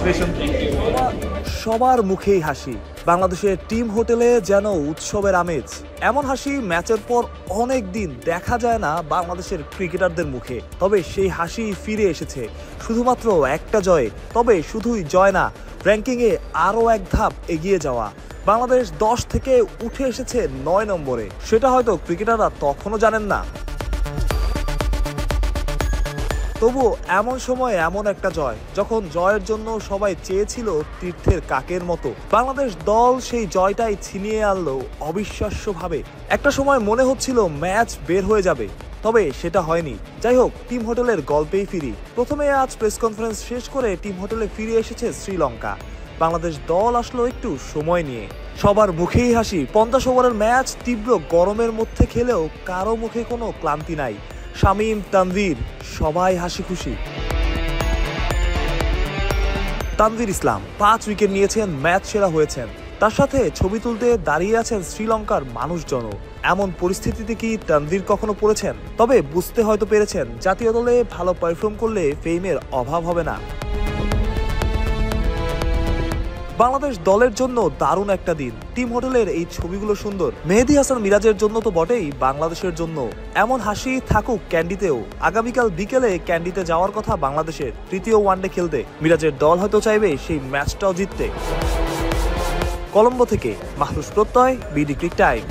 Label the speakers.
Speaker 1: Congratulation. সবার মুখেই হাসি, বাংলাদেশের টিম হোটেলে যেন উৎসবের আমেজ। এমন হাসি ম্যাচের পর অনেক দিন দেখা যায় না বাংলাদেশের ক্রিকেটারদের মুখে। তবে সেই হাসি ফিরে এসেছে শুধুমাত্র একটা জয়ে। তবে শুধুই জয় না, র্যাঙ্কিংয়ে আরও এক ধাপ এগিয়ে যাওয়া। বাংলাদেশ 10 থেকে উঠে এসেছে 9 নম্বরে। সেটা হয়তো ক্রিকেটাররা তখনও জানেন না। তবু এমন সময় এমন একটা জয়, যখন জয়ের জন্য সবাই চেয়েছিল তীর্থের কাকের মতো, বাংলাদেশ দল সেই জয়টাই ছিনিয়ে আনলো অবিশ্বাস্যভাবে। একটা সময় মনে হচ্ছিল ম্যাচ বের হয়ে যাবে, তবে সেটা হয়নি। যাই হোক, টিম হোটেলের গল্পেই ফিরি। প্রথমে আজ প্রেস কনফারেন্স শেষ করে টিম হোটেলে ফিরে এসেছে শ্রীলঙ্কা। বাংলাদেশ দল আসলো একটু সময় নিয়ে। সবার মুখেই হাসি। 50 ওভারের ম্যাচ তীব্র গরমের মধ্যে খেলেও কারো মুখে কোনো ক্লান্তি নাই। শামীম, তানভীর সবাই হাসি খুশি। তানভীর ইসলাম 5 উইকেট নিয়েছেন, ম্যাচ সেরা হয়েছেন। তার সাথে ছবি তুলতে দাঁড়িয়ে আছেন শ্রীলঙ্কার মানুষজনও। এমন পরিস্থিতিতে কি তানভীর কখনো পড়েছেন? তবে বুঝতে হয়তো পেরেছেন, জাতীয় দলে ভালো পারফর্ম করলে ফেমের অভাব হবে না। বাংলাদেশ দলের জন্য দারুণ একটা দিন। টিম হোটেলের এই ছবিগুলো সুন্দর। মেহেদী হাসান মিরাজের জন্য তো বটেই, বাংলাদেশের জন্য এমন হাসি থাকুক ক্যান্ডিতেও। আগামীকাল বিকেলে ক্যান্ডিতে যাওয়ার কথা বাংলাদেশের, তৃতীয় ওয়ানডে খেলতে। মিরাজের দল হয়তো চাইবে সেই ম্যাচটাও জিততে। কলম্বো থেকে মাহরুজ প্রত্যয়, বিডি ক্রিক টাইম।